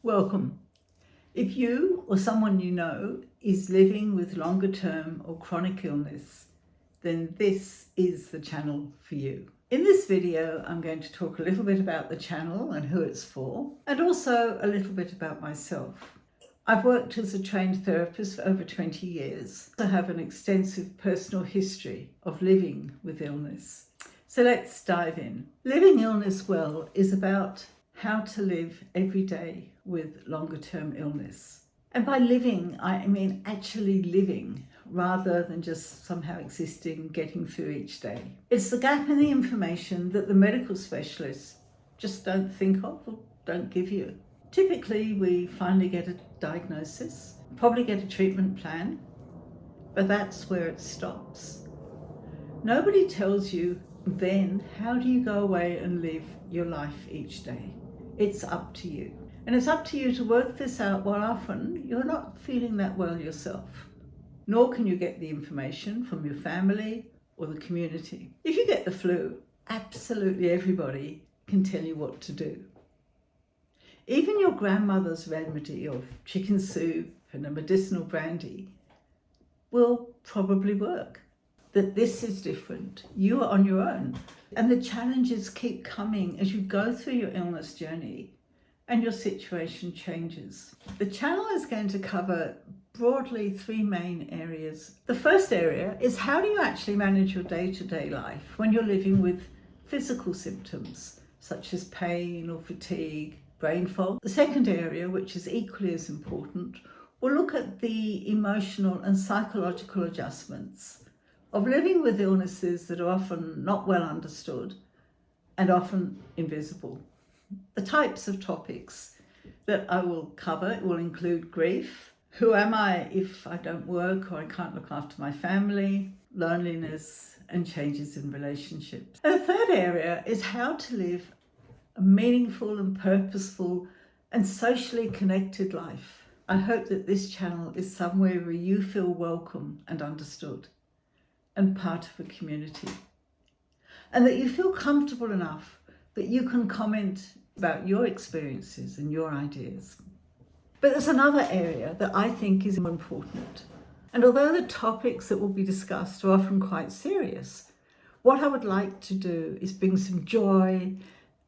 Welcome. If you or someone you know is living with longer term or chronic illness, then this is the channel for you. In this video, I'm going to talk a little bit about the channel and who it's for, and also a little bit about myself. I've worked as a trained therapist for over 20 years. I have an extensive personal history of living with illness. So let's dive in. Living illness well is about how to live every day with longer term illness. And by living, I mean actually living rather than just somehow existing, getting through each day. It's the gap in the information that the medical specialists just don't think of or don't give you. Typically, we finally get a diagnosis, probably get a treatment plan, but that's where it stops. Nobody tells you then how do you go away and live your life each day. It's up to you. And it's up to you to work this out while often you're not feeling that well yourself. Nor can you get the information from your family or the community. If you get the flu, absolutely everybody can tell you what to do. Even your grandmother's remedy of chicken soup and a medicinal brandy will probably work. That this is different. You are on your own. And the challenges keep coming as you go through your illness journey and your situation changes. The channel is going to cover broadly three main areas. The first area is how do you actually manage your day-to-day life when you're living with physical symptoms such as pain or fatigue, brain fog. The second area, which is equally as important, will look at the emotional and psychological adjustments of living with illnesses that are often not well understood and often invisible. The types of topics that I will cover will include grief. Who am I if I don't work or I can't look after my family? Loneliness and changes in relationships. And the third area is how to live a meaningful and purposeful and socially connected life. I hope that this channel is somewhere where you feel welcome and understood and part of a community, and that you feel comfortable enough that you can comment about your experiences and your ideas. But there's another area that I think is important. And although the topics that will be discussed are often quite serious, what I would like to do is bring some joy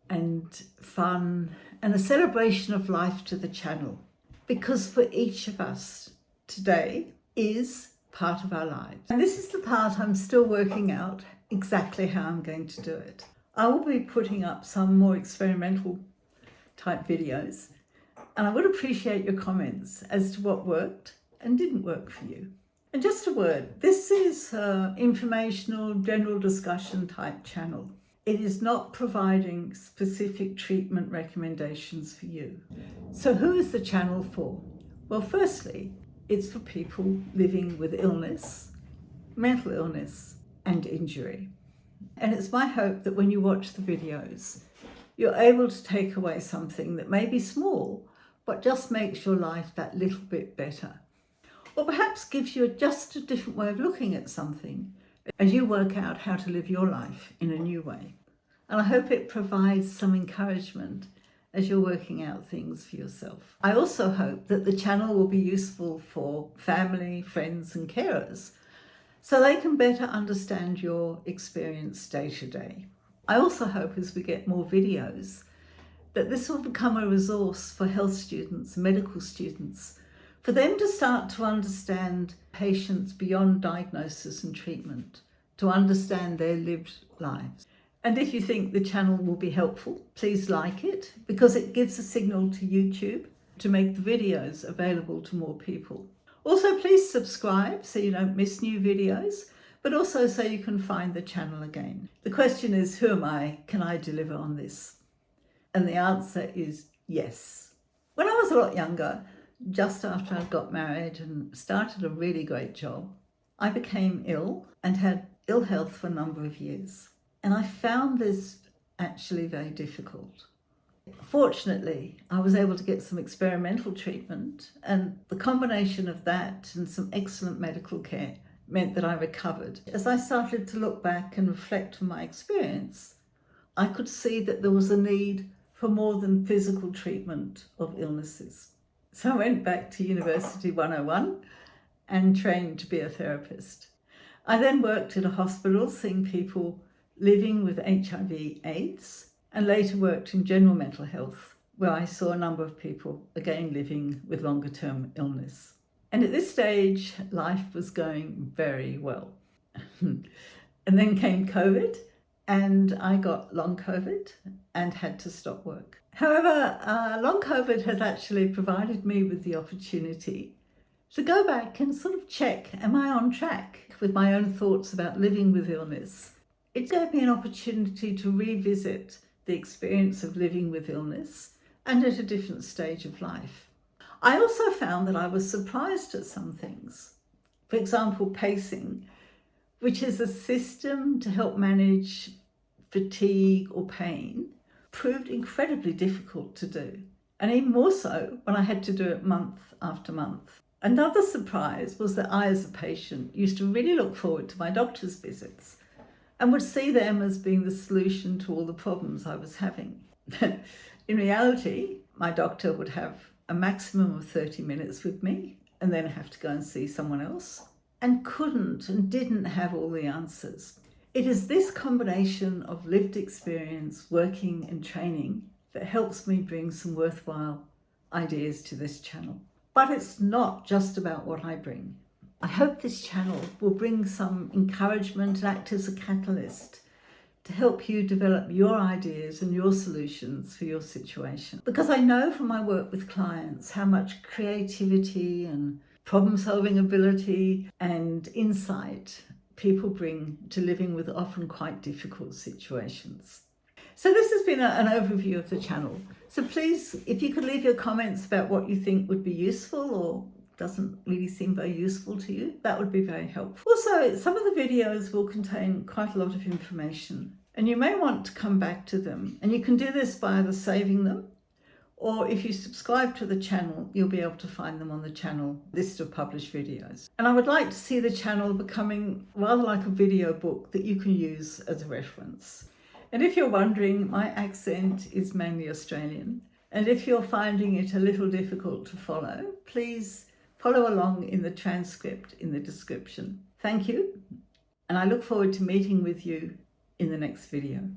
and fun and a celebration of life to the channel. Because for each of us, today is part of our lives. And this is the part I'm still working out exactly how I'm going to do it. I will be putting up some more experimental type videos, and I would appreciate your comments as to what worked and didn't work for you. And just a word, this is an informational, general discussion type channel. It is not providing specific treatment recommendations for you. So who is the channel for? Well, firstly, it's for people living with illness, mental illness, and injury. And it's my hope that when you watch the videos, you're able to take away something that may be small, but just makes your life that little bit better. Or perhaps gives you just a different way of looking at something as you work out how to live your life in a new way. And I hope it provides some encouragement as you're working out things for yourself. I also hope that the channel will be useful for family, friends and carers so they can better understand your experience day to day. I also hope as we get more videos that this will become a resource for health students, medical students, for them to start to understand patients beyond diagnosis and treatment, to understand their lived lives. And if you think the channel will be helpful, please like it because it gives a signal to YouTube to make the videos available to more people. Also, please subscribe so you don't miss new videos, but also so you can find the channel again. The question is, who am I? Can I deliver on this? And the answer is yes. When I was a lot younger, just after I got married and started a really great job, I became ill and had ill health for a number of years. And I found this actually very difficult. Fortunately, I was able to get some experimental treatment, and the combination of that and some excellent medical care meant that I recovered. As I started to look back and reflect on my experience, I could see that there was a need for more than physical treatment of illnesses. So I went back to University 101 and trained to be a therapist. I then worked at a hospital seeing people living with HIV/AIDS, and later worked in general mental health, where I saw a number of people again living with longer term illness. And at this stage, life was going very well. And then came COVID, and I got long COVID and had to stop work. However, long COVID has actually provided me with the opportunity to go back and sort of check, am I on track with my own thoughts about living with illness? It gave me an opportunity to revisit the experience of living with illness and at a different stage of life. I also found that I was surprised at some things. For example, pacing, which is a system to help manage fatigue or pain, proved incredibly difficult to do. And even more so when I had to do it month after month. Another surprise was that I, as a patient, used to really look forward to my doctor's visits and would see them as being the solution to all the problems I was having. In reality, my doctor would have a maximum of 30 minutes with me and then have to go and see someone else, and couldn't and didn't have all the answers. It is this combination of lived experience, working and training that helps me bring some worthwhile ideas to this channel. But it's not just about what I bring. I hope this channel will bring some encouragement and act as a catalyst to help you develop your ideas and your solutions for your situation. Because I know from my work with clients how much creativity and problem-solving ability and insight people bring to living with often quite difficult situations. So this has been an overview of the channel. So please, if you could leave your comments about what you think would be useful or doesn't really seem very useful to you, that would be very helpful. Also, some of the videos will contain quite a lot of information, and you may want to come back to them. And you can do this by either saving them, or if you subscribe to the channel, you'll be able to find them on the channel list of published videos. And I would like to see the channel becoming rather like a video book that you can use as a reference. And if you're wondering, my accent is mainly Australian. And if you're finding it a little difficult to follow, please follow along in the transcript in the description. Thank you. And I look forward to meeting with you in the next video.